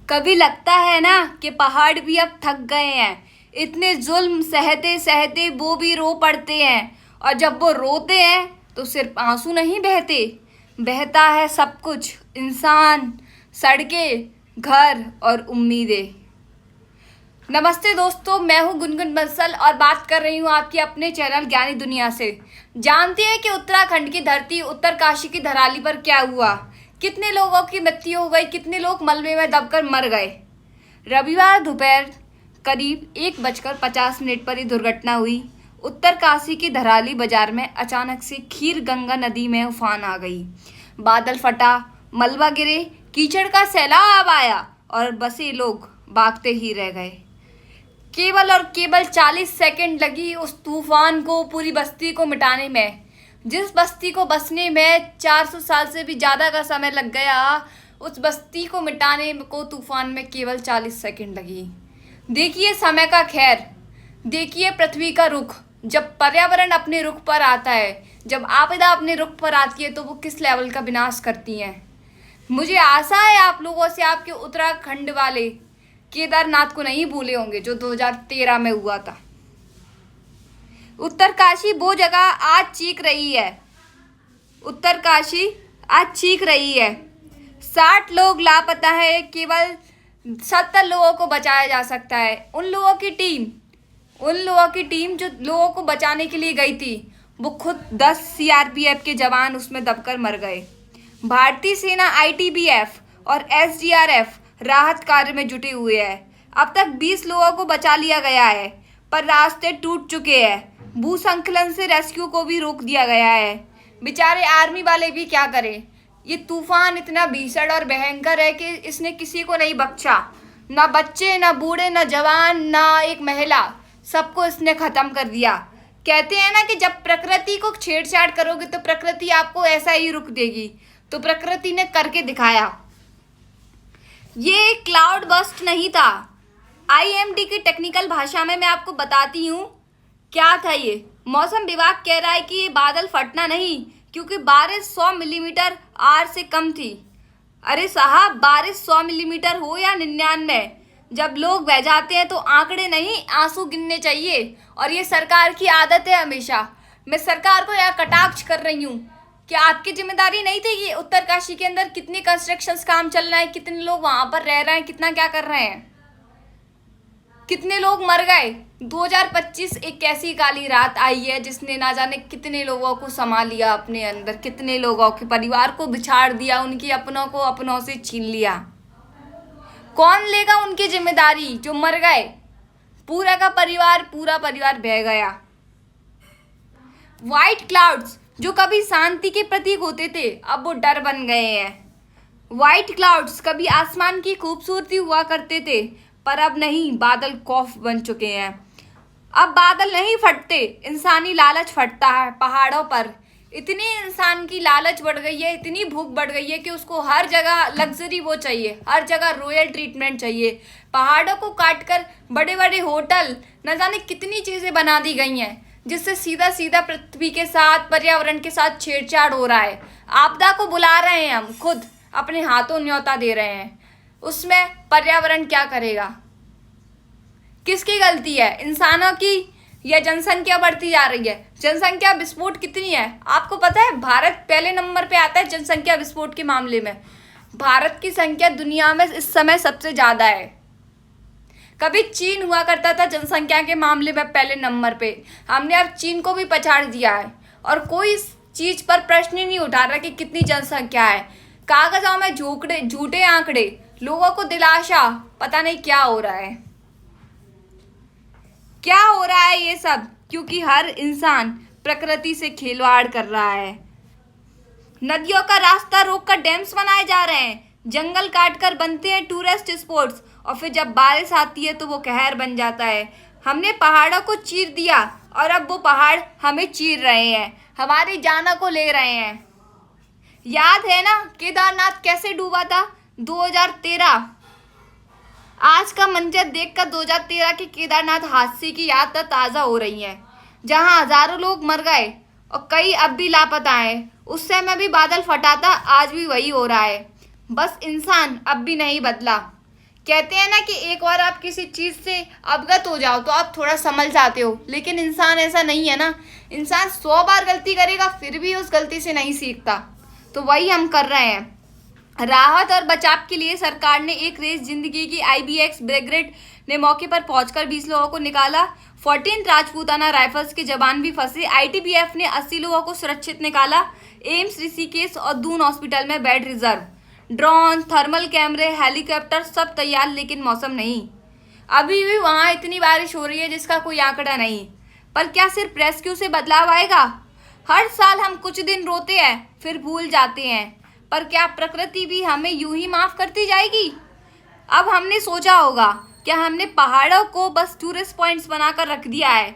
कभी लगता है ना कि पहाड़ भी अब थक गए हैं। इतने जुल्म सहते सहते वो भी रो पड़ते हैं। और जब वो रोते हैं तो सिर्फ आंसू नहीं बहते, बहता है सब कुछ। इंसान, सड़कें, घर और उम्मीदें। नमस्ते दोस्तों, मैं हूं गुनगुन बंसल और बात कर रही हूं आपके अपने चैनल ज्ञानी दुनिया से। जानते हैं कि उत्तराखंड की धरती उत्तरकाशी की धराली पर क्या हुआ? कितने लोगों की मृत्यु हो गई, कितने लोग मलबे में दबकर मर गए। रविवार दोपहर करीब 1:50 पर ये दुर्घटना हुई। उत्तरकाशी की धराली बाजार में अचानक से खीर गंगा नदी में उफान आ गई। बादल फटा, मलबा गिरे, कीचड़ का सैलाब आया और बसे लोग भागते ही रह गए। केवल और केवल 40 सेकंड लगी उस तूफान को पूरी बस्ती को मिटाने में। जिस बस्ती को बसने में 400 साल से भी ज़्यादा का समय लग गया, उस बस्ती को मिटाने को तूफान में केवल 40 सेकंड लगी। देखिए समय का खैर, देखिए पृथ्वी का रुख। जब पर्यावरण अपने रुख पर आता है, जब आपदा अपने रुख पर आती है, तो वो किस लेवल का विनाश करती हैं। मुझे आशा है आप लोगों से, आपके उत्तराखंड वाले केदारनाथ को नहीं भूले होंगे जो 2013 में हुआ था। उत्तरकाशी वो जगह आज चीख रही है। उत्तरकाशी आज चीख रही है। 60 लोग लापता है, केवल 70 लोगों को बचाया जा सकता है। उन लोगों की टीम जो लोगों को बचाने के लिए गई थी, वो खुद 10 सीआरपीएफ के जवान उसमें दबकर मर गए। भारतीय सेना, आईटीबीएफ और एसडीआरएफ राहत कार्य में जुटे हुए हैं। अब तक 20 लोगों को बचा लिया गया है, पर रास्ते टूट चुके हैं। भूस्खलन से रेस्क्यू को भी रोक दिया गया है। बेचारे आर्मी वाले भी क्या करें। ये तूफान इतना भीषण और भयंकर है कि इसने किसी को नहीं बख्शा। ना बच्चे, ना बूढ़े, ना जवान, ना एक महिला, सबको इसने खत्म कर दिया। कहते हैं ना कि जब प्रकृति को छेड़छाड़ करोगे तो प्रकृति आपको ऐसा ही रुख देगी। तो प्रकृति ने करके दिखाया। ये क्लाउड बस्ट नहीं था। आईएमडी की टेक्निकल भाषा में मैं आपको बताती हूँ क्या था ये। मौसम विभाग कह रहा है कि ये बादल फटना नहीं, क्योंकि बारिश 100 मिलीमीटर आर से कम थी। अरे साहब, बारिश 100 मिलीमीटर हो या 99, जब लोग बह जाते हैं तो आंकड़े नहीं, आंसू गिनने चाहिए। और ये सरकार की आदत है हमेशा। मैं सरकार को यहाँ कटाक्ष कर रही हूँ कि आपकी जिम्मेदारी नहीं थी कि उत्तरकाशी के अंदर कितने कंस्ट्रक्शंस काम चल रहा है, कितने लोग वहां पर रह रहे हैं, कितना क्या कर रहे हैं, कितने लोग मर गए। 2025 एक ऐसी काली रात आई है जिसने ना जाने कितने लोगों को समा लिया अपने अंदर, कितने लोगों के परिवार को बिछाड़ दिया, उनके अपनों को अपनों से छीन लिया। कौन लेगा उनकी जिम्मेदारी जो मर गए? पूरा परिवार बह गया। व्हाइट क्लाउड्स जो कभी शांति के प्रतीक होते थे, अब वो डर बन गए हैं। व्हाइट क्लाउड्स कभी आसमान की खूबसूरती हुआ करते थे, पर अब नहीं, बादल खौफ बन चुके हैं। अब बादल नहीं फटते, इंसानी लालच फटता है पहाड़ों पर। इतनी इंसान की लालच बढ़ गई है, इतनी भूख बढ़ गई है कि उसको हर जगह लग्जरी वो चाहिए, हर जगह रॉयल ट्रीटमेंट चाहिए। पहाड़ों को काटकर बड़े बड़े होटल, न जाने कितनी चीज़ें बना दी गई हैं, जिससे सीधा सीधा पृथ्वी के साथ, पर्यावरण के साथ छेड़छाड़ हो रहा है। आपदा को बुला रहे हैं हम, खुद अपने हाथों न्योता दे रहे हैं। उसमें पर्यावरण क्या करेगा? किसकी गलती है? इंसानों की या जनसंख्या बढ़ती जा रही है? जनसंख्या विस्फोट कितनी है आपको पता है? भारत पहले नंबर पे आता है जनसंख्या विस्फोट के मामले में। भारत की संख्या दुनिया में इस समय सबसे ज्यादा है। कभी चीन हुआ करता था जनसंख्या के मामले में पहले नंबर पे, हमने अब चीन को भी पछाड़ दिया है। और कोई इस चीज पर प्रश्न ही नहीं उठा रहा कि कितनी जनसंख्या है। कागजों में झूठे आंकड़े, लोगों को दिलासा, पता नहीं क्या हो रहा है। क्या हो रहा है ये सब? क्योंकि हर इंसान प्रकृति से खिलवाड़ कर रहा है। नदियों का रास्ता रोककर डैम्स बनाए जा रहे हैं, जंगल काटकर बनते हैं टूरिस्ट स्पॉट्स, और फिर जब बारिश आती है तो वो कहर बन जाता है। हमने पहाड़ों को चीर दिया और अब वो पहाड़ हमें चीर रहे हैं, हमारी जाना को ले रहे हैं। याद है ना केदारनाथ कैसे डूबा था? 2013। आज का मंजर देखकर 2013 के केदारनाथ हादसे की याद ताज़ा हो रही है, जहां हजारों लोग मर गए और कई अब भी लापता हैं। उस समय भी बादल फटा था, आज भी वही हो रहा है। बस इंसान अब भी नहीं बदला। कहते हैं ना कि एक बार आप किसी चीज़ से अवगत हो जाओ तो आप थोड़ा समझ जाते हो, लेकिन इंसान ऐसा नहीं है ना। इंसान 100 बार गलती करेगा फिर भी उस गलती से नहीं सीखता। तो वही हम कर रहे हैं। राहत और बचाव के लिए सरकार ने एक रेस जिंदगी की IBX ब्रिगेड ने मौके पर पहुंचकर 20 लोगों को निकाला। 14 राजपूताना राइफल्स के जवान भी फंसे। ITBF ने 80 लोगों को सुरक्षित निकाला। एम्स ऋषिकेश और दून हॉस्पिटल में बेड रिजर्व। ड्रोन, थर्मल कैमरे, हेलीकॉप्टर सब तैयार, लेकिन मौसम नहीं। अभी भी वहाँ इतनी बारिश हो रही है जिसका कोई आंकड़ा नहीं। पर क्या सिर्फ रेस्क्यू से बदलाव आएगा? हर साल हम कुछ दिन रोते हैं फिर भूल जाते हैं, पर क्या प्रकृति भी हमें यूं ही माफ करती जाएगी? अब हमने सोचा होगा, क्या हमने पहाड़ों को बस टूरिस्ट पॉइंट्स बनाकर रख दिया है?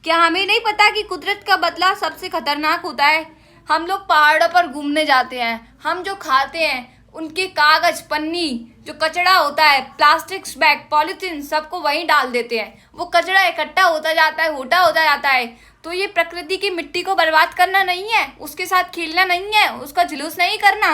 क्या हमें नहीं पता कि कुदरत का बदलाव सबसे खतरनाक होता है? हम लोग पहाड़ों पर घूमने जाते हैं, हम जो खाते हैं उनके कागज, पन्नी, जो कचरा होता है, प्लास्टिक बैग, पॉलीथीन, सबको वहीं डाल देते हैं। वो कचरा इकट्ठा होता जाता है, होता जाता है। तो ये प्रकृति की मिट्टी को बर्बाद करना नहीं है, उसके साथ खेलना नहीं है, उसका जुलूस नहीं करना।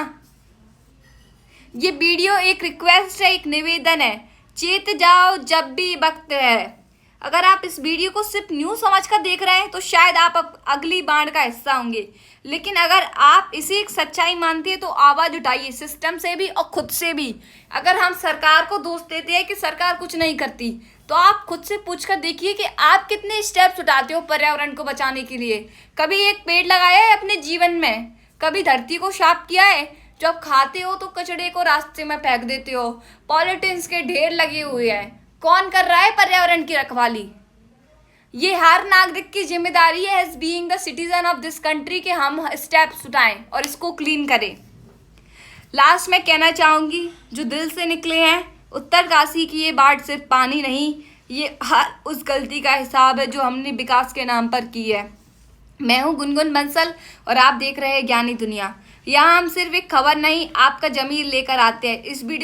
ये वीडियो एक रिक्वेस्ट है, एक निवेदन है। चेत जाओ जब भी वक्त है। अगर आप इस वीडियो को सिर्फ न्यूज़ समझकर देख रहे हैं तो शायद आप अगली बाढ़ का हिस्सा होंगे, लेकिन अगर आप इसे एक सच्चाई मानते हैं तो आवाज़ उठाइए, सिस्टम से भी और खुद से भी। अगर हम सरकार को दोष देते हैं कि सरकार कुछ नहीं करती, तो आप खुद से पूछकर देखिए कि आप कितने स्टेप्स उठाते हो पर्यावरण को बचाने के लिए। कभी एक पेड़ लगाया है अपने जीवन में? कभी धरती को साफ किया है? जब खाते हो तो कचड़े को रास्ते में फेंक देते हो, पॉलिटीन्स के ढेर लगे हुए हैं। कौन कर रहा है पर्यावरण की रखवाली? ये हर नागरिक की जिम्मेदारी है as being the citizen of this country कि हम स्टेप्स उठाएं और इसको क्लीन करें। लास्ट में कहना चाहूँगी, जो दिल से निकले हैं, उत्तरकाशी की ये बाढ़ सिर्फ पानी नहीं, ये हर उस गलती का हिसाब है जो हमने विकास के नाम पर की है। मैं हूँ गुनगुन बंसल और आप देख रहे हैं ज्ञानी दुनिया। यहाँ हम सिर्फ एक खबर नहीं, आपका ज़मीर लेकर आते हैं। इस वीडियो